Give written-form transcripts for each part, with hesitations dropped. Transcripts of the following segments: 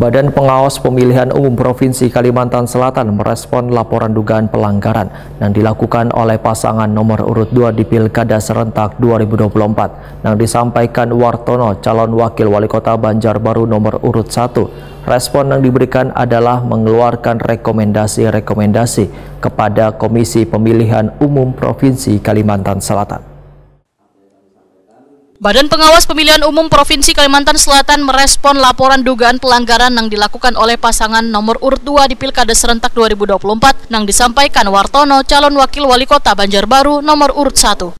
Badan Pengawas Pemilihan Umum Provinsi Kalimantan Selatan merespon laporan dugaan pelanggaran yang dilakukan oleh pasangan nomor urut 2 di Pilkada Serentak 2024 yang disampaikan Wartono, calon wakil wali kota Banjarbaru nomor urut 1. Respon yang diberikan adalah mengeluarkan rekomendasi-rekomendasi kepada Komisi Pemilihan Umum Provinsi Kalimantan Selatan. Badan Pengawas Pemilihan Umum Provinsi Kalimantan Selatan merespon laporan dugaan pelanggaran yang dilakukan oleh pasangan nomor urut 2 di Pilkada Serentak 2024 yang disampaikan Wartono, calon wakil wali kota Banjarbaru nomor urut 1.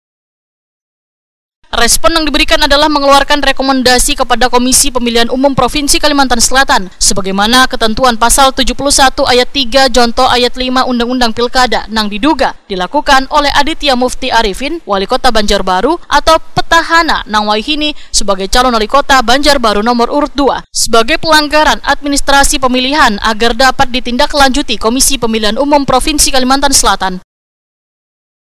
Respon yang diberikan adalah mengeluarkan rekomendasi kepada Komisi Pemilihan Umum Provinsi Kalimantan Selatan sebagaimana ketentuan pasal 71 ayat 3 jonto ayat 5 Undang-Undang Pilkada yang diduga dilakukan oleh Aditya Mufti Arifin, wali kota Banjarbaru atau petahana Nang Waihini sebagai calon wali kota Banjarbaru nomor urut 2 sebagai pelanggaran administrasi pemilihan agar dapat ditindaklanjuti Komisi Pemilihan Umum Provinsi Kalimantan Selatan.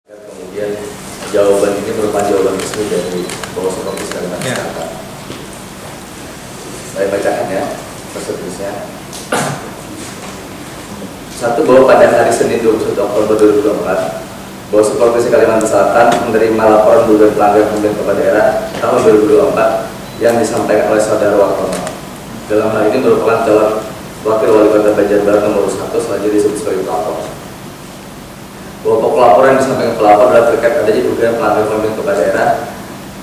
Kemudian jawaban ini merupakan jawaban resmi dari Bawaslu Provinsi Kalimantan Selatan. Saya bacakan ya, tertulisnya. 1. Bahwa pada hari Senin 21 Oktober 2024, Bawaslu Provinsi Kalimantan Selatan menerima laporan dugaan pelanggaran pemilihan kepala daerah tahun 2024 yang disampaikan oleh Saudara Wartono. Dalam hal ini merupakan calon wakil wali kota Banjarbaru nomor 1 selanjutnya disebut sebagai pelapor. Bahwa pokok laporan yang disampaikan pelapor adalah terkait adanya dugaan pelanggaran pemilihan kepala daerah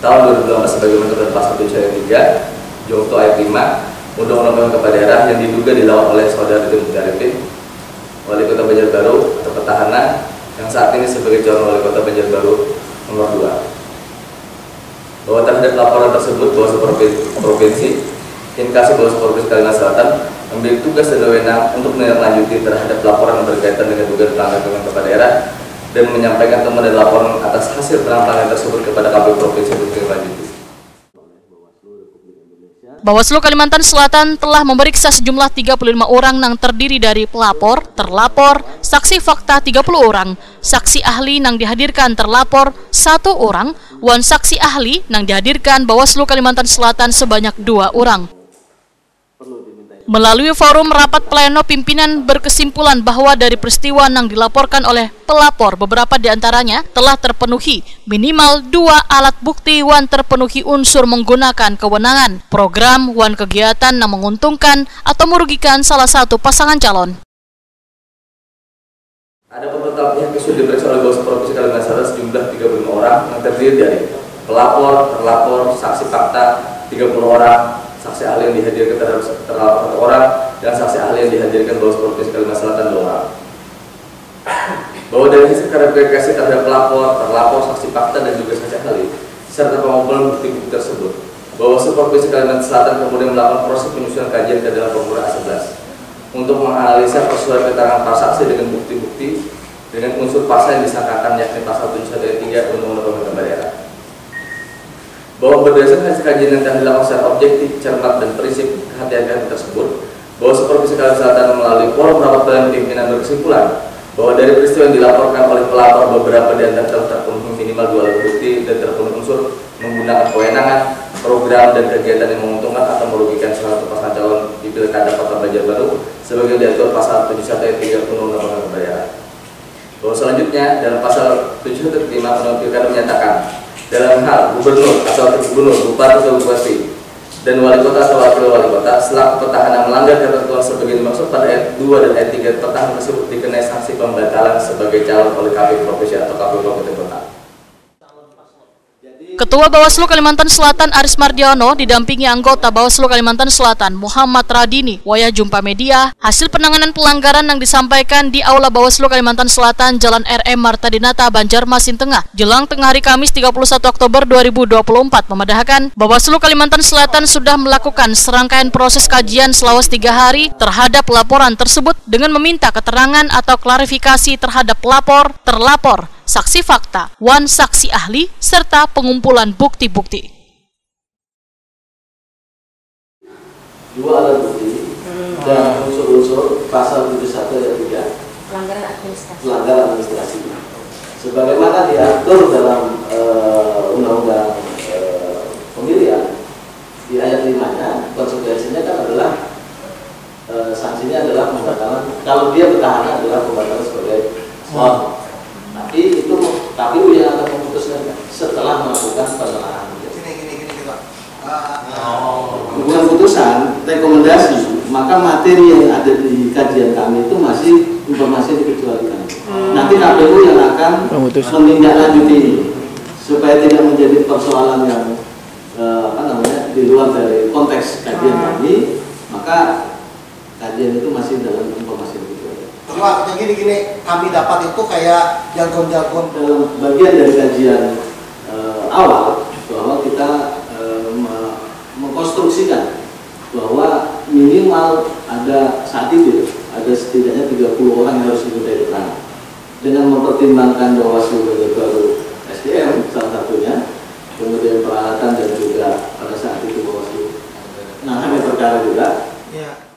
tahun 2018 sebagaimana ketentuan pasal 7 ayat 3 jonto ayat 5 Undang-Undang Pemilihan Kepala Daerah yang diduga dilawan oleh Saudara Aditya Mufti Arifin, wali kota Banjarbaru atau petahana yang saat ini sebagai calon wali kota Banjarbaru nomor 2. Bahwa terhadap laporan tersebut Bawaslu Provinsi Inkasih Bawaslu Provinsi Kalimantan Selatan memiliki tugas dan wewenang untuk menindaklanjuti terhadap laporan yang berkaitan dengan dugaan pelanggaran pemilihan kepala daerah dan menyampaikan temuan dan laporan atas hasil pelanggaran tersebut kepada KPU Provinsi untuk ditindaklanjuti. Bawaslu Kalimantan Selatan telah memeriksa sejumlah 35 orang yang terdiri dari pelapor, terlapor, saksi fakta 30 orang, saksi ahli yang dihadirkan terlapor 1 orang, wan saksi ahli yang dihadirkan Bawaslu Kalimantan Selatan sebanyak 2 orang. Melalui forum rapat pleno pimpinan berkesimpulan bahwa dari peristiwa yang dilaporkan oleh pelapor beberapa diantaranya telah terpenuhi minimal 2 alat bukti wan terpenuhi unsur menggunakan kewenangan, program wan kegiatan yang menguntungkan atau merugikan salah satu pasangan calon. Ada total pihak yang sudah diperiksa oleh Bawaslu Provinsi Kalimantan Selatan sejumlah 35 orang yang terdiri dari pelapor, terlapor, saksi fakta 30 orang, saksi ahli yang dihadirkan terlapor 1 orang, dan saksi ahli yang dihadirkan Bawaslu Provinsi Kalimantan Selatan 2 orang. Bahwa dari hasil klarifikasi terhadap pelapor, terlapor, saksi fakta, dan juga saksi ahli, serta pengumpulan bukti-bukti tersebut, Bawaslu Provinsi Kalimantan Selatan kemudian melakukan proses penyusunan kajian ke dalam formulir A11 untuk menganalisa persesuaian keterangan para saksi dengan bukti-bukti dengan unsur pasal yang disangkakan, yakni pasal 71 ayat 3 Undang-Undang Pemilihan Kepala Daerah. Bahwa berdasarkan hasil kajian yang telah dilakukan secara objektif, cermat, dan prinsip kehati-hatian tersebut, Bawaslu Provinsi Kalimantan Selatan melalui forum rapat pleno pimpinan berkesimpulan bahwa dari peristiwa yang dilaporkan oleh pelapor beberapa di antara telah terpenuhi minimal 2 alat bukti dan terpenuhi unsur menggunakan kewenangan, program, dan kegiatan yang menguntungkan atau merugikan salah satu pasangan calon di Pilkada Kota Banjarbaru sebagai diatur pasal 71 ayat 3 Undang-Undang Pemilihan Kepala Daerah. Bahwa selanjutnya dalam pasal 71 ayat 5 Undang-Undang Pilkada menyatakan dalam hal gubernur atau wakil gubernur, bupati atau bupati, dan wali kota atau wakil wali kota selaku petahana melanggar ketentuan sebagai dimaksud pada ayat 2 dan ayat 3 petahana tersebut dikenai sanksi pembatalan sebagai calon oleh KPU Provinsi atau KPU Kabupaten Kota. Ketua Bawaslu Kalimantan Selatan Aris Mardiono didampingi anggota Bawaslu Kalimantan Selatan Muhammad Radini waya jumpa media hasil penanganan pelanggaran yang disampaikan di Aula Bawaslu Kalimantan Selatan Jalan RM Marta Dinata Banjarmasin Tengah jelang tengah hari Kamis 31 Oktober 2024 memedahkan Bawaslu Kalimantan Selatan sudah melakukan serangkaian proses kajian selama 3 hari terhadap laporan tersebut dengan meminta keterangan atau klarifikasi terhadap pelapor, terlapor, saksi fakta, wan saksi ahli, serta pengumpulan bukti-bukti. 2 alat bukti dan unsur-unsur pasal 71 ayat 3 pelanggaran administrasi. Sebagaimana diatur dalam Undang-Undang Pemilihan di ayat 5-nya, konsekuensinya kan adalah setelah melakukan penelahan. Gini Pak. Bukan putusan, rekomendasi, maka materi yang ada di kajian kami itu masih informasi yang dikecualikan. Nanti KPU yang akan menindaklanjuti ini supaya tidak menjadi persoalan yang di luar dari konteks kajian kami, maka kajian itu masih dalam informasi yang dikecualikan. Pak, yang gini kami dapat itu kayak jargon-jargon dalam bagian dari kajian awal bahwa kita mengkonstruksikan bahwa minimal ada saat itu ada setidaknya 30 orang yang harus dimintai keterangan dengan mempertimbangkan bahwa sebagai baru SDM salah satunya, kemudian peralatan dan juga pada saat itu bahwa menangani perkara juga. ya.